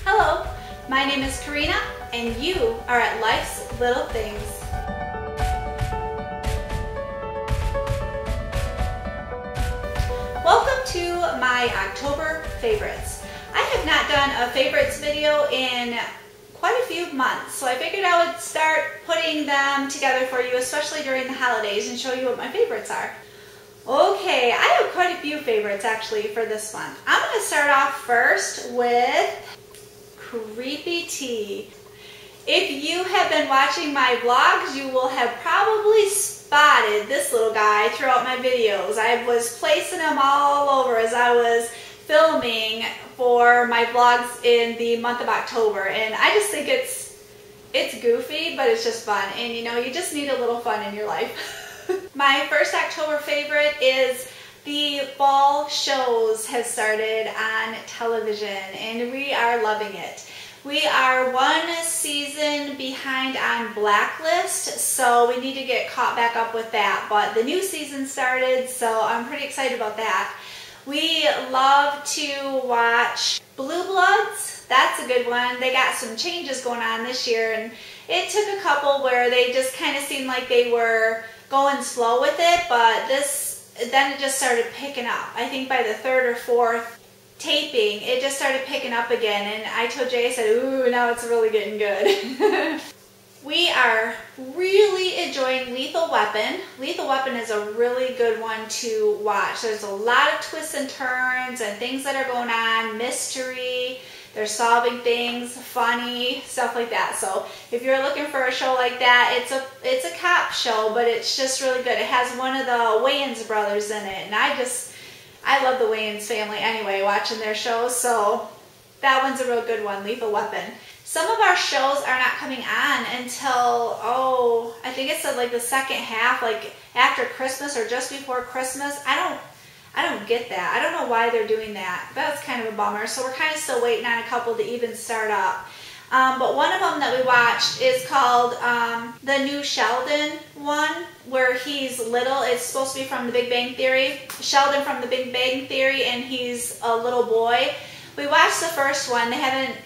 Hello, my name is Corinna, and you are at Life's Little Things. Welcome to my October favorites. I have not done a favorites video in quite a few months, so I figured I would start putting them together for you, especially during the holidays, and show you what my favorites are. Okay, I have quite a few favorites actually for this month. I'm going to start off first with Creepy Tea. If you have been watching my vlogs, you will have probably spotted this little guy throughout my videos. I was placing him all over as I was filming for my vlogs in the month of October, and I just think it's goofy, but it's just fun, and you know, you just need a little fun in your life. My first October favorite is the fall shows have started on television, and we are loving it. We are one season behind on Blacklist, so we need to get caught back up with that, but the new season started, so I'm pretty excited about that. We love to watch Bluebloods. That's a good one. They got some changes going on this year, and it took a couple where they just kind of seemed like they were going slow with it, but then it just started picking up. I think by the third or fourth taping, it just started picking up again, and I told Jay, I said, ooh, now it's really getting good. We are really enjoying Lethal Weapon. Lethal Weapon is a really good one to watch. There's a lot of twists and turns and things that are going on, mystery, they're solving things, funny, stuff like that. So if you're looking for a show like that, it's a cop show, but it's just really good. It has one of the Wayans brothers in it, and I love the Wayans family anyway, watching their shows, so that one's a real good one, Lethal Weapon. Some of our shows are not coming on until, I think it said like the second half, like after Christmas or just before Christmas. I don't get that. I don't know why they're doing that. That's kind of a bummer. So we're kind of still waiting on a couple to even start up. But one of them that we watched is called the new Sheldon one, where he's little. It's supposed to be from The Big Bang Theory. Sheldon from The Big Bang Theory, and he's a little boy. We watched the first one. They haven't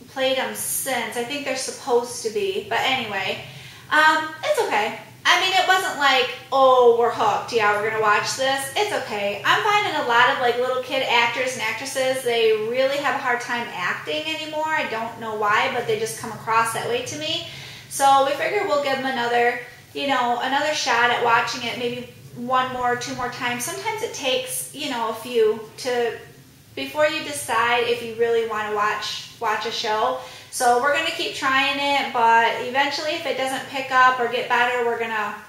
played them since. I think they're supposed to be. But anyway, it's okay. I mean, it wasn't like, oh, we're hooked, yeah, we're gonna watch this. It's okay. I'm finding a lot of like little kid actors and actresses, they really have a hard time acting anymore. I don't know why, but they just come across that way to me. So we figure we'll give them another, another shot at watching it, maybe one more, two more times. Sometimes it takes, a few before you decide if you really want to watch a show. So we're going to keep trying it, but eventually if it doesn't pick up or get better,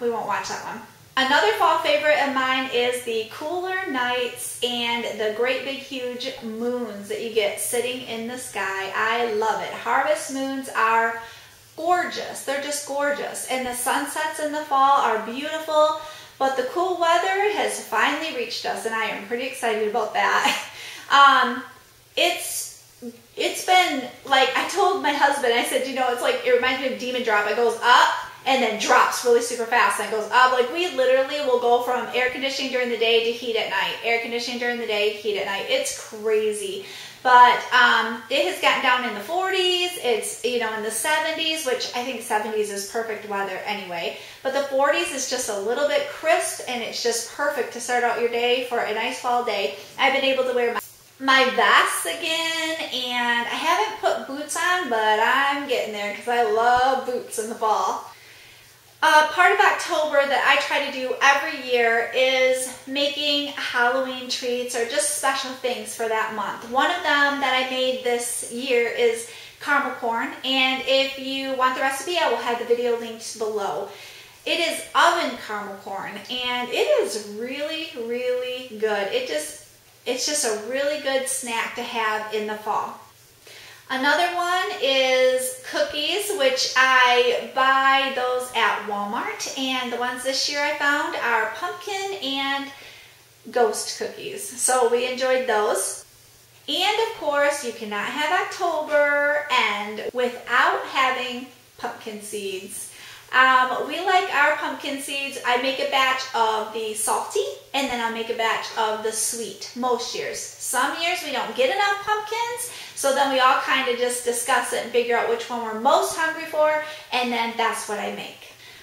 we won't watch that one. Another fall favorite of mine is the cooler nights and the great big huge moons that you get sitting in the sky. I love it. Harvest moons are gorgeous. They're just gorgeous. And the sunsets in the fall are beautiful, but the cool weather has finally reached us, and I am pretty excited about that. It's been like, I told my husband, I said, it's like, it reminds me of Demon Drop. It goes up and then drops really super fast, and it goes up. Like, we literally will go from air conditioning during the day to heat at night. Air conditioning during the day, heat at night. It's crazy. But it has gotten down in the 40s. It's, in the 70s, which I think 70s is perfect weather anyway. But the 40s is just a little bit crisp, and it's just perfect to start out your day for a nice fall day. I've been able to wear my vests again, and I haven't put boots on, but I'm getting there because I love boots in the fall. Part of October that I try to do every year is making Halloween treats or just special things for that month. One of them that I made this year is caramel corn, and if you want the recipe, I will have the video linked below. It is oven caramel corn, and it is really, really good. It's just a really good snack to have in the fall. Another one is cookies, which I buy those at Walmart, and the ones this year I found are pumpkin and ghost cookies. So we enjoyed those. And of course, you cannot have October end without having pumpkin seeds. We like our pumpkin seeds. I make a batch of the salty and then I'll make a batch of the sweet most years. Some years we don't get enough pumpkins, so then we all kind of just discuss it and figure out which one we're most hungry for, and then that's what I make.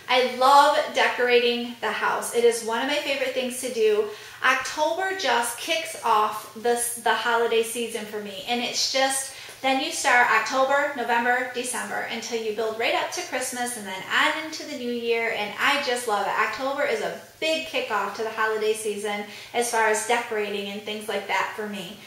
I love decorating the house. It is one of my favorite things to do. October just kicks off the holiday season for me, and it's just, then you start October, November, December until you build right up to Christmas and then on into the new year, and I just love it. October is a big kickoff to the holiday season as far as decorating and things like that for me.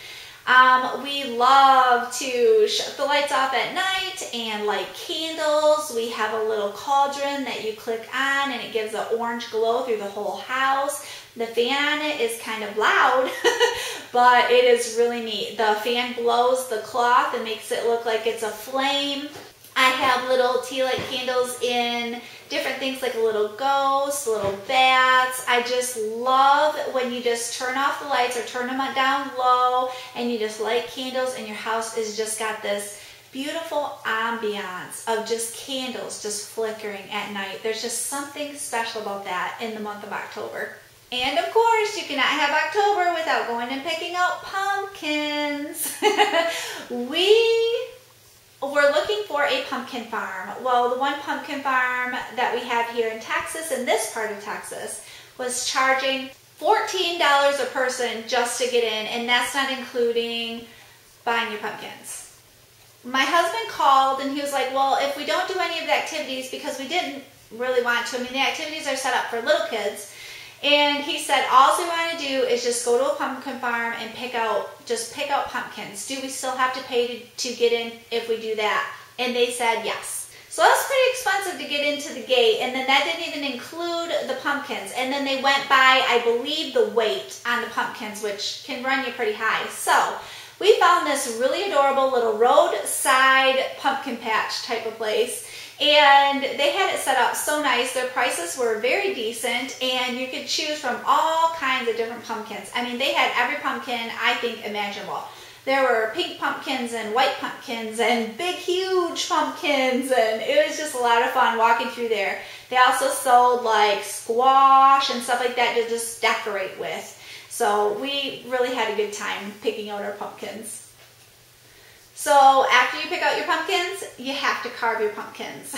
We love to shut the lights off at night and light candles. We have a little cauldron that you click on and it gives an orange glow through the whole house. The fan on it is kind of loud, but it is really neat. The fan blows the cloth and makes it look like it's a flame. I have little tea light candles in different things like a little ghost, little bats. I just love when you just turn off the lights or turn them down low and you just light candles and your house has just got this beautiful ambiance of just candles just flickering at night. There's just something special about that in the month of October. And of course, you cannot have October without going and picking out pumpkins. We're looking for a pumpkin farm. Well, the one pumpkin farm that we have here in Texas, in this part of Texas, was charging $14 a person just to get in, and that's not including buying your pumpkins. My husband called and he was like, well, if we don't do any of the activities, because we didn't really want to, I mean, the activities are set up for little kids, and he said, all we want to do is just go to a pumpkin farm and pick out pumpkins. Do we still have to pay to get in if we do that? And they said yes. So that's pretty expensive to get into the gate, and then that didn't even include the pumpkins. And then they went by, I believe, the weight on the pumpkins, which can run you pretty high. So we found this really adorable little roadside pumpkin patch type of place. And they had it set up so nice. Their prices were very decent, and you could choose from all kinds of different pumpkins. I mean, they had every pumpkin I think imaginable. There were pink pumpkins and white pumpkins and big, huge pumpkins, and it was just a lot of fun walking through there. They also sold like squash and stuff like that to just decorate with. So we really had a good time picking out our pumpkins. So after you pick out your pumpkins, you have to carve your pumpkins.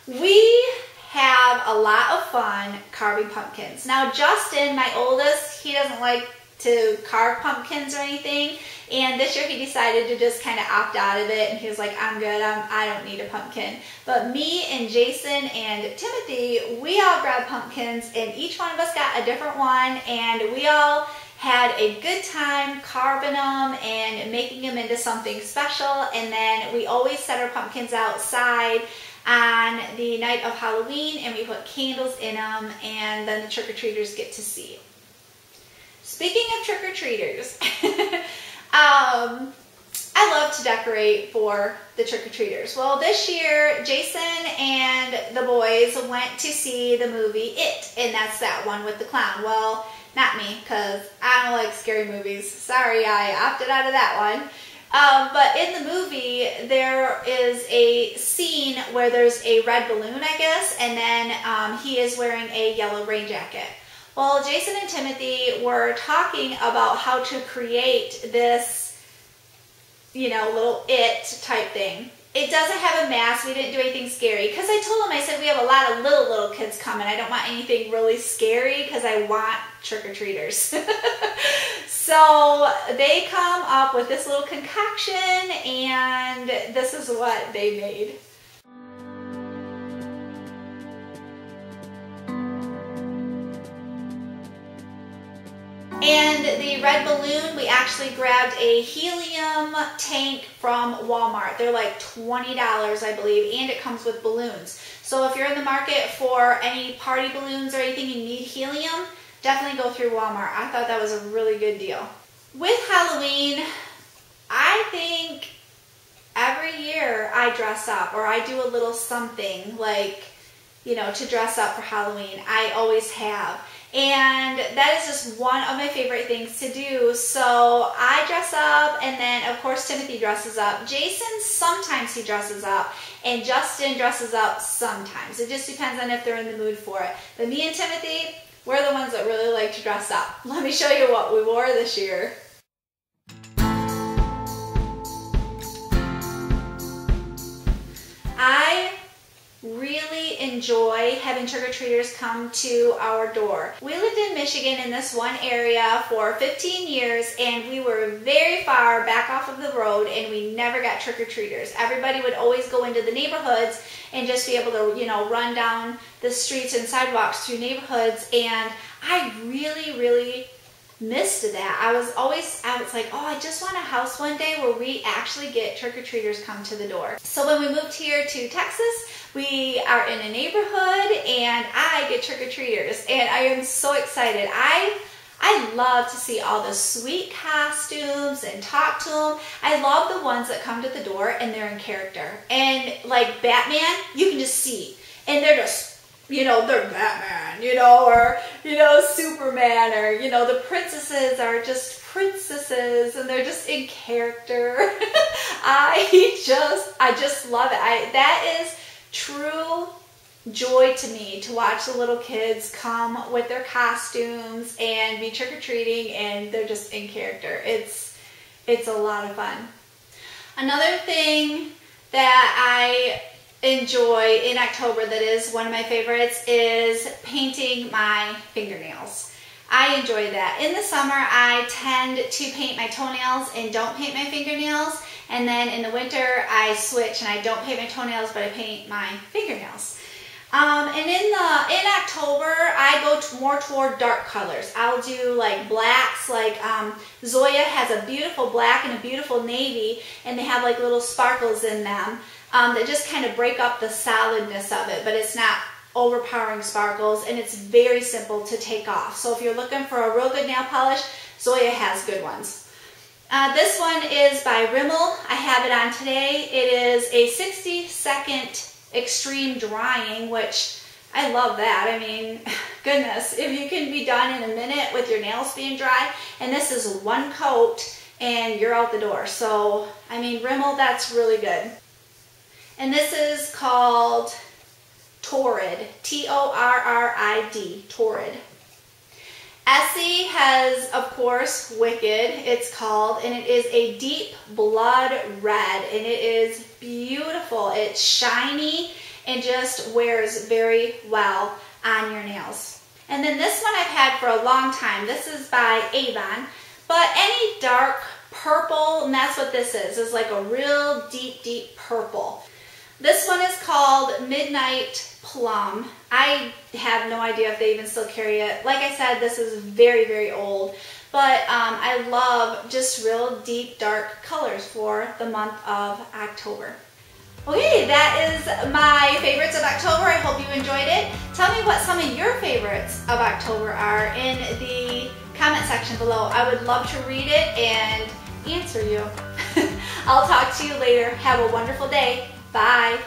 We have a lot of fun carving pumpkins. Now Justin, my oldest, he doesn't like to carve pumpkins or anything, and this year he decided to just kind of opt out of it, and he was like, I'm good, I don't need a pumpkin. But me and Jason and Timothy, we all grabbed pumpkins, and each one of us got a different one, and we all had a good time carving them and making them into something special. And then we always set our pumpkins outside on the night of Halloween, and we put candles in them, and then the trick-or-treaters get to see. Speaking of trick-or-treaters, I love to decorate for the trick-or-treaters. Well, this year, Jason and the boys went to see the movie It, and that's that one with the clown. Well, not me, because I don't like scary movies. Sorry, I opted out of that one. But in the movie, there is a scene where there's a red balloon, I guess, and then he is wearing a yellow rain jacket. Well, Jason and Timothy were talking about how to create this, you know, little It type thing. It doesn't have a mask. We didn't do anything scary. Because I told them, I said, we have a lot of little kids coming. I don't want anything really scary because I want trick-or-treaters. So they come up with this little concoction, and this is what they made. And the red balloon, we actually grabbed a helium tank from Walmart. They're like $20, I believe, and it comes with balloons. So if you're in the market for any party balloons or anything you need helium, definitely go through Walmart. I thought that was a really good deal. With Halloween, I think every year I dress up, or I do a little something like, you know, to dress up for Halloween. I always have. And that is just one of my favorite things to do. So I dress up, and then of course Timothy dresses up. Jason, sometimes he dresses up, and Justin dresses up sometimes. It just depends on if they're in the mood for it. But me and Timothy, we're the ones that really like to dress up. Let me show you what we wore this year. I really enjoy having trick-or-treaters come to our door. We lived in Michigan in this one area for 15 years, and we were very far back off of the road, and we never got trick-or-treaters. Everybody would always go into the neighborhoods and just be able to, you know, run down the streets and sidewalks through neighborhoods, and I really missed that. I was like, oh, I just want a house one day where we actually get trick-or-treaters come to the door. So when we moved here to Texas, we are in a neighborhood and I get trick-or-treaters, and I am so excited. I love to see all the sweet costumes and talk to them. I love the ones that come to the door and they're in character. And like Batman, you can just see, and they're just, you know, they're Batman, you know, or, you know, Superman, or, you know, the princesses are just princesses and they're just in character. I just love it. That is true joy to me, to watch the little kids come with their costumes and be trick-or-treating, and they're just in character. It's a lot of fun. Another thing that I enjoy in October that is one of my favorites is painting my fingernails. I enjoy that. In the summer, I tend to paint my toenails and don't paint my fingernails. And then in the winter, I switch and I don't paint my toenails, but I paint my fingernails. And in October, I go more toward dark colors. I'll do like blacks, like Zoya has a beautiful black and a beautiful navy, and they have like little sparkles in them that just kind of break up the solidness of it, but it's not overpowering sparkles, and it's very simple to take off. So if you're looking for a real good nail polish, Zoya has good ones. This one is by Rimmel. I have it on today. It is a 60-second extreme drying, which I love that. I mean, goodness, if you can be done in a minute with your nails being dry, and this is one coat and you're out the door. So, I mean, Rimmel, that's really good. And this is called Torrid, T-O-R-R-I-D, Torrid. Essie has, of course, Wicked, it's called, and it is a deep blood red, and it is beautiful. It's shiny and just wears very well on your nails. And then this one I've had for a long time. This is by Avon, but any dark purple, and that's what this is like a real deep purple. This one is called Midnight Plum. I have no idea if they even still carry it. Like I said, this is very old, but I love just real deep dark colors for the month of October. Okay, that is my favorites of October. I hope you enjoyed it. Tell me what some of your favorites of October are in the comment section below. I would love to read it and answer you. I'll talk to you later. Have a wonderful day. Bye.